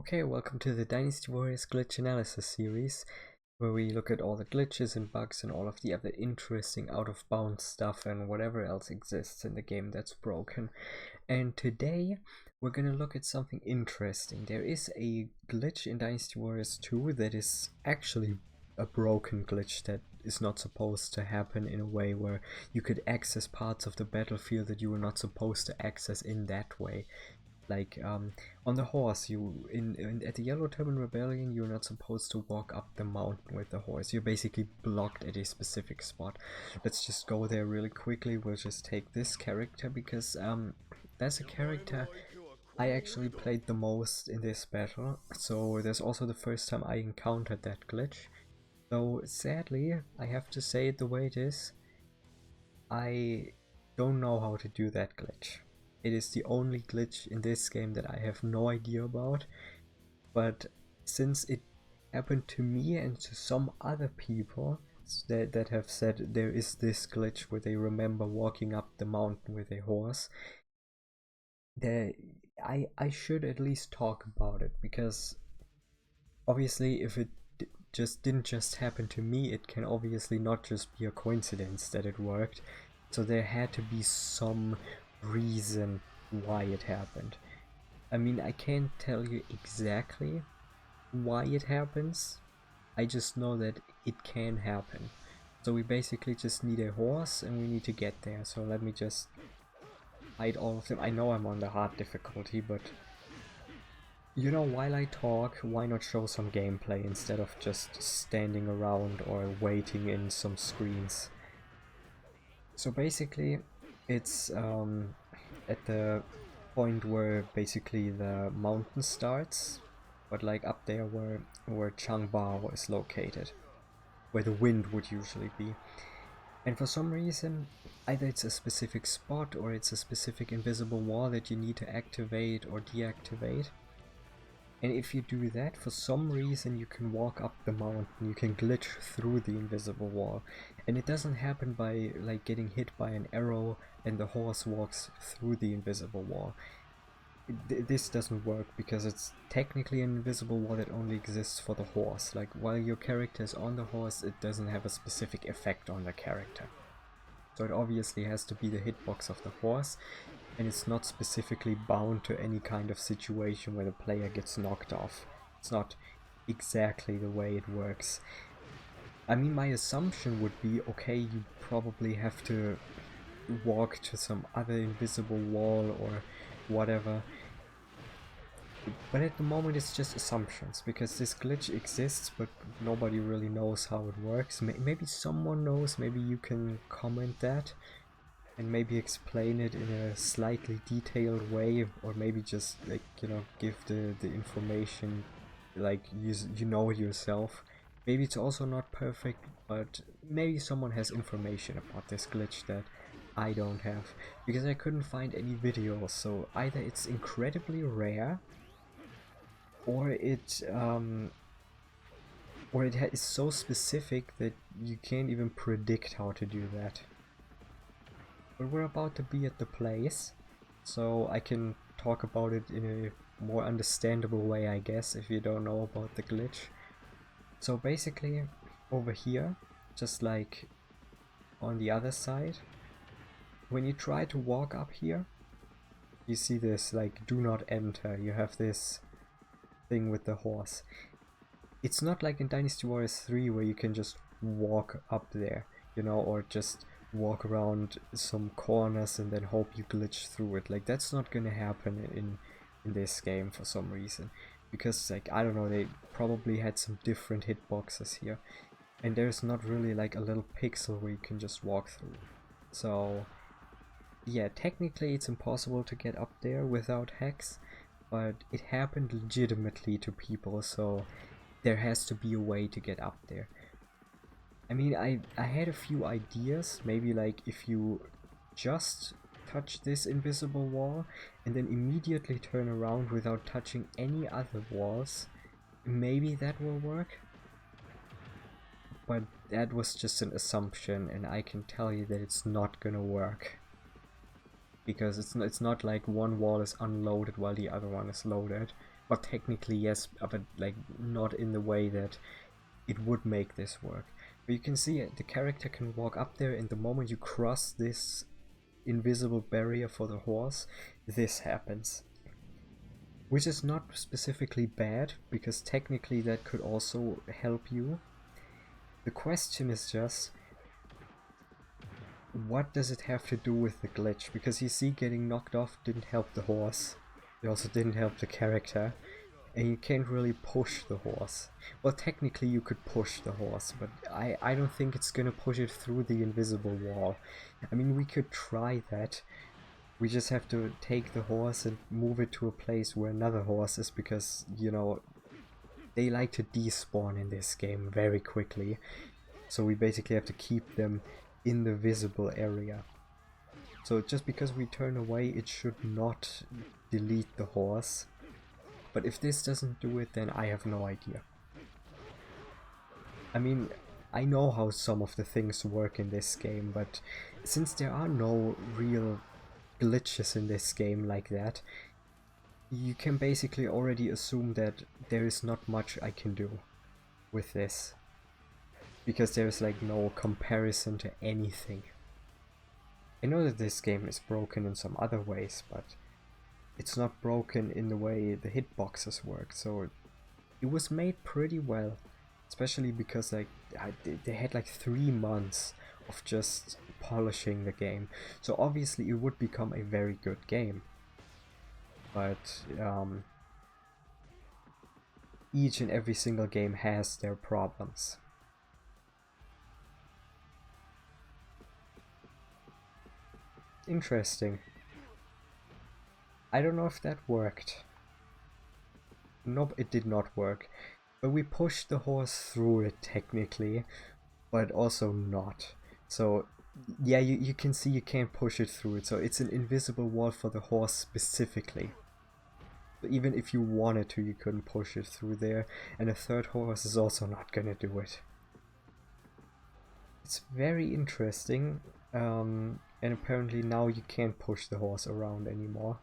Okay, welcome to the Dynasty Warriors glitch analysis series, where we look at all the glitches and bugs and all of the other interesting out-of-bounds stuff and whatever else exists in the game that's broken. And today, we're gonna look at something interesting. There is a glitch in Dynasty Warriors 2 that is actually a broken glitch that is not supposed to happen in a way where you could access parts of the battlefield that you were not supposed to access in that way. Like on the horse, at the Yellow Turban Rebellion, you're not supposed to walk up the mountain with the horse. You're basically blocked at a specific spot. Let's just go there really quickly. We'll just take this character because that's a character I actually played the most in this battle. So there's also the first time I encountered that glitch. So sadly, I have to say it the way it is. I don't know how to do that glitch. It is the only glitch in this game that I have no idea about, but since it happened to me and to some other people that have said there is this glitch where they remember walking up the mountain with a horse, I should at least talk about it, because obviously if it didn't just happen to me, it can obviously not just be a coincidence that it worked. So there had to be some reason why it happened. I mean, I can't tell you exactly why it happens. I just know that it can happen. So we basically just need a horse and we need to get there. So let me just hide all of them. I know I'm on the hard difficulty, but you know, while I talk, why not show some gameplay instead of just standing around or waiting in some screens. So basically, it's at the point where basically the mountain starts, but like up there where Changbao is located, where the wind would usually be. And for some reason, either it's a specific spot or it's a specific invisible wall that you need to activate or deactivate. And if you do that, for some reason you can walk up the mountain, you can glitch through the invisible wall. And it doesn't happen by like getting hit by an arrow and the horse walks through the invisible wall. This doesn't work because it's technically an invisible wall that only exists for the horse. Like while your character is on the horse, it doesn't have a specific effect on the character. So it obviously has to be the hitbox of the horse, and it's not specifically bound to any kind of situation where the player gets knocked off. It's not exactly the way it works. I mean, my assumption would be, okay, you probably have to walk to some other invisible wall or whatever. But at the moment it's just assumptions, because this glitch exists, but nobody really knows how it works. Maybe someone knows, maybe you can comment that and maybe explain it in a slightly detailed way, or maybe just like, you know, give the information like you know it yourself. Maybe it's also not perfect, but maybe someone has information about this glitch that I don't have, because I couldn't find any videos. So either it's incredibly rare, or it is so specific that you can't even predict how to do that. But we're about to be at the place, so I can talk about it in a more understandable way, I guess, if you don't know about the glitch. So basically, over here, just like on the other side, when you try to walk up here, you see this like do not enter. You have this thing with the horse. It's not like in Dynasty Warriors 3 where you can just walk up there, you know, or just walk around some corners and then hope you glitch through it. Like, that's not gonna happen in this game for some reason, because like, I don't know, they probably had some different hitboxes here, and there's not really like a little pixel where you can just walk through. So yeah, technically it's impossible to get up there without hacks, but it happened legitimately to people, so there has to be a way to get up there. I mean, I had a few ideas. Maybe like if you just touch this invisible wall and then immediately turn around without touching any other walls, maybe that will work. But that was just an assumption, and I can tell you that it's not gonna work. Because it's not like one wall is unloaded while the other one is loaded. Well, technically yes, but like not in the way that it would make this work. But you can see the character can walk up there, and the moment you cross this invisible barrier for the horse, this happens. Which is not specifically bad, because technically that could also help you. The question is just, what does it have to do with the glitch? Because you see, getting knocked off didn't help the horse. It also didn't help the character. And you can't really push the horse. Well, technically you could push the horse, but I don't think it's gonna push it through the invisible wall. I mean, we could try that. We just have to take the horse and move it to a place where another horse is, because, you know, they like to despawn in this game very quickly. So we basically have to keep them in the visible area. So just because we turn away, it should not delete the horse. But if this doesn't do it, then I have no idea. I mean, I know how some of the things work in this game, but since there are no real glitches in this game like that, you can basically already assume that there is not much I can do with this. Because there's like no comparison to anything. I know that this game is broken in some other ways, but it's not broken in the way the hitboxes work, so it was made pretty well, especially because like they had like 3 months of just polishing the game, so obviously it would become a very good game. But each and every single game has their problems. Interesting. I don't know if that worked. Nope, it did not work. But we pushed the horse through it technically, but also not. So yeah, you can see you can't push it through it, so it's an invisible wall for the horse specifically. But even if you wanted to, you couldn't push it through there, and a third horse is also not gonna do it. It's very interesting, and apparently now you can't push the horse around anymore.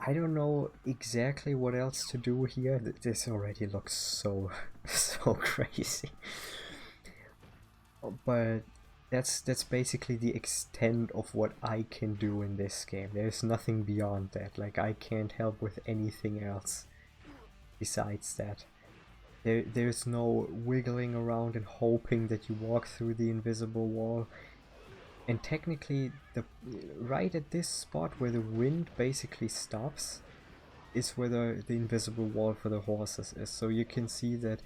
I don't know exactly what else to do here. This already looks so so crazy. But that's basically the extent of what I can do in this game. There's nothing beyond that. Like, I can't help with anything else besides that. There's no wiggling around and hoping that you walk through the invisible wall. And technically, right at this spot where the wind basically stops is where the invisible wall for the horses is. So you can see that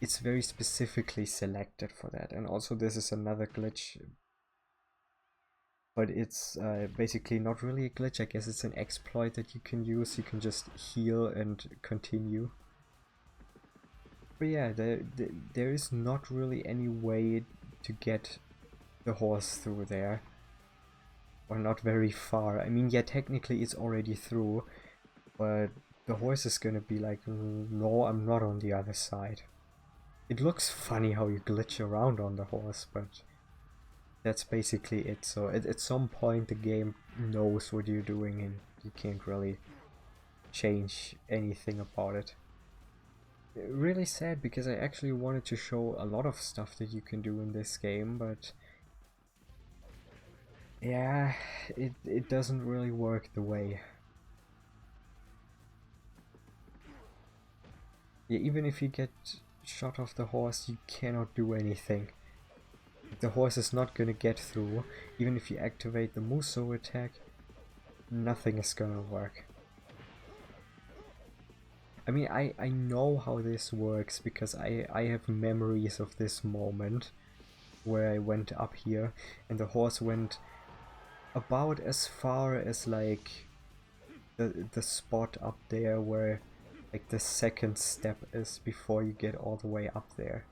it's very specifically selected for that. And also this is another glitch, but it's basically not really a glitch. I guess it's an exploit that you can use. You can just heal and continue. But yeah, there is not really any way to get the horse through there, or not very far. I mean, yeah, technically it's already through, but the horse is gonna be like, no, I'm not on the other side. It looks funny how you glitch around on the horse, but that's basically it. So at some point the game knows what you're doing and you can't really change anything about it. Really sad, because I actually wanted to show a lot of stuff that you can do in this game, but yeah, it doesn't really work the way. Yeah, even if you get shot off the horse, you cannot do anything. The horse is not gonna get through. Even if you activate the Muso attack, nothing is gonna work. I mean, I know how this works, because I have memories of this moment where I went up here and the horse went about as far as like the spot up there where like the second step is before you get all the way up there.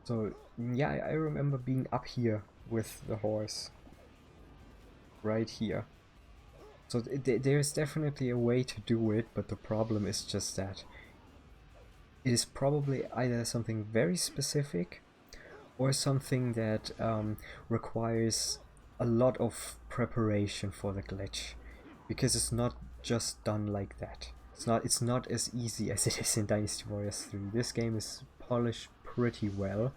So yeah, I remember being up here with the horse. Right here. So there's definitely a way to do it, but the problem is just that it is probably either something very specific or something that requires a lot of preparation for the glitch, because it's not just done like that. It's not as easy as it is in Dynasty Warriors 3. This game is polished pretty well,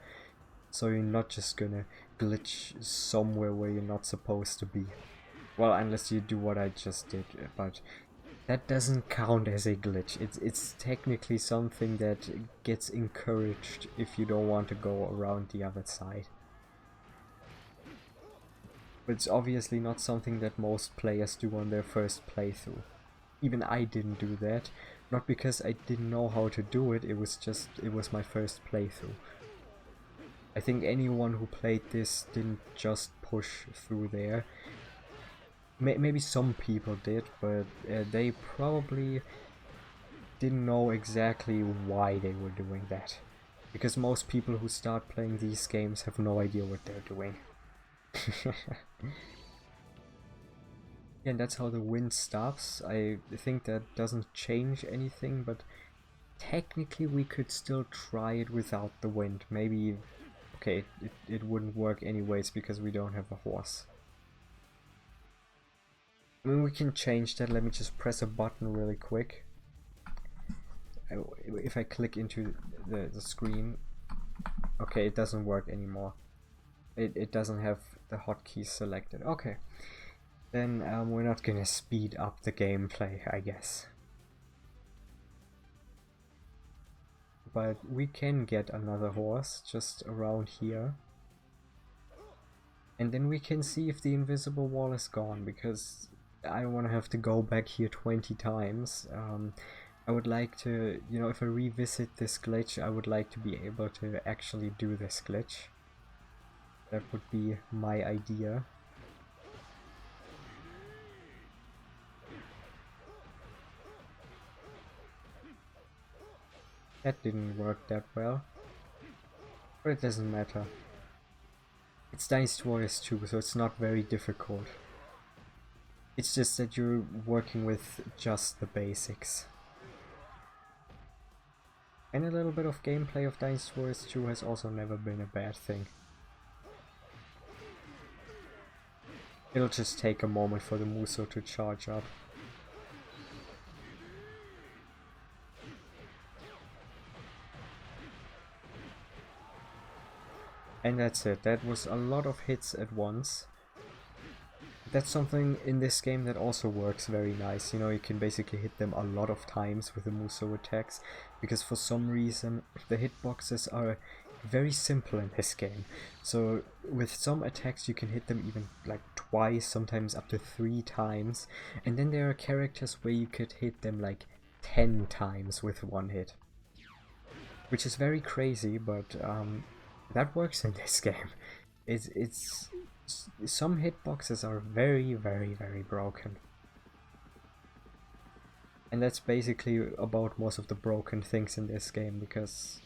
so you're not just gonna glitch somewhere where you're not supposed to be. Well, unless you do what I just did, but that doesn't count as a glitch. It's technically something that gets encouraged if you don't want to go around the other side. But it's obviously not something that most players do on their first playthrough. Even I didn't do that, not because I didn't know how to do it, it was my first playthrough. I think anyone who played this didn't just push through there. Maybe some people did, but they probably didn't know exactly why they were doing that. Because most people who start playing these games have no idea what they're doing. And that's how the wind stops. I think that doesn't change anything, but technically we could still try it without the wind. Maybe, okay, it wouldn't work anyways because we don't have a horse. I mean, we can change that. Let me just press a button really quick. If I click into the screen, okay, it doesn't work anymore. It doesn't have the hotkeys selected. Okay, then we're not gonna speed up the gameplay, I guess. But we can get another horse just around here. And then we can see if the invisible wall is gone, because I don't want to have to go back here 20 times. I would like to, you know, if I revisit this glitch, I would like to be able to actually do this glitch. That would be my idea. That didn't work that well, but it doesn't matter. It's Dynasty Warriors 2, so it's not very difficult. It's just that you're working with just the basics. And a little bit of gameplay of Dynasty Warriors 2 has also never been a bad thing. It'll just take a moment for the Muso to charge up. And that's it. That was a lot of hits at once. That's something in this game that also works very nice. You know, you can basically hit them a lot of times with the Muso attacks, because for some reason the hitboxes are very simple in this game. So with some attacks you can hit them even like twice, sometimes up to 3 times, and then there are characters where you could hit them like 10 times with one hit. Which is very crazy, but that works in this game. It's some hitboxes are very broken. And that's basically about most of the broken things in this game, because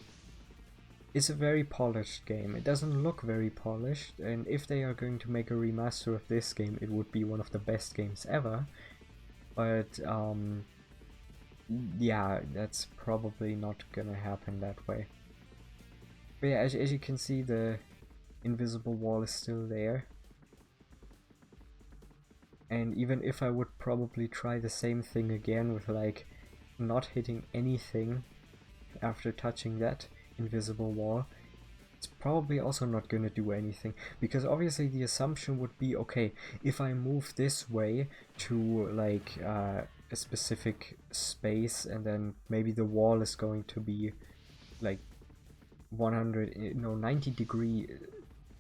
it's a very polished game. It doesn't look very polished, and if they are going to make a remaster of this game, it would be one of the best games ever. But yeah, that's probably not gonna happen that way. But yeah, as you can see, the invisible wall is still there. And even if I would probably try the same thing again with like not hitting anything after touching that invisible wall, it's probably also not gonna do anything, because obviously the assumption would be, okay, if I move this way to like a specific space, and then maybe the wall is going to be like 90 degree,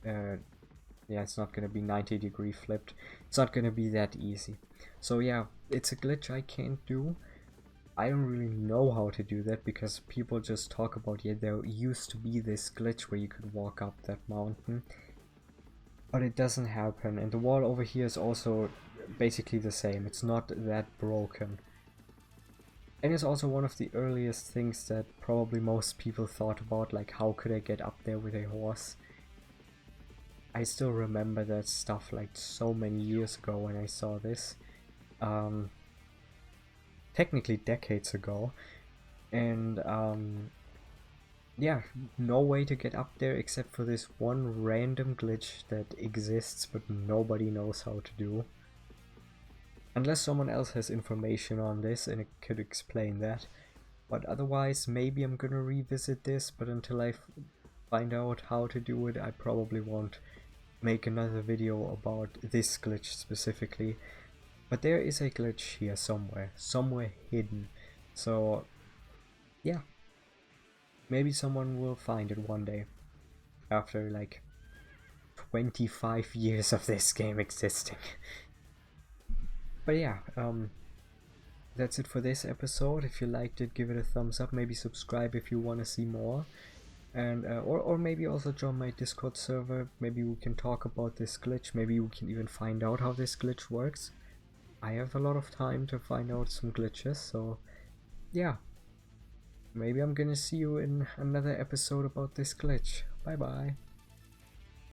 yeah, it's not gonna be 90 degree flipped. It's not gonna be that easy. So yeah, it's a glitch I can't do. I don't really know how to do that, because people just talk about, yeah, there used to be this glitch where you could walk up that mountain, but it doesn't happen. And the wall over here is also basically the same. It's not that broken. And it's also one of the earliest things that probably most people thought about, like how could I get up there with a horse? I still remember that stuff like so many years ago when I saw this. Technically decades ago. And yeah, no way to get up there except for this one random glitch that exists but nobody knows how to do. Unless someone else has information on this and it could explain that. But otherwise, maybe I'm gonna revisit this, but until I find out how to do it, I probably won't make another video about this glitch specifically. But there is a glitch here somewhere hidden. So yeah, maybe someone will find it one day after like 25 years of this game existing. But yeah, that's it for this episode. If you liked it, give it a thumbs up. Maybe subscribe if you want to see more. And or maybe also join my Discord server. Maybe we can talk about this glitch. Maybe we can even find out how this glitch works. I have a lot of time to find out some glitches, so yeah. Maybe I'm gonna see you in another episode about this glitch. Bye bye.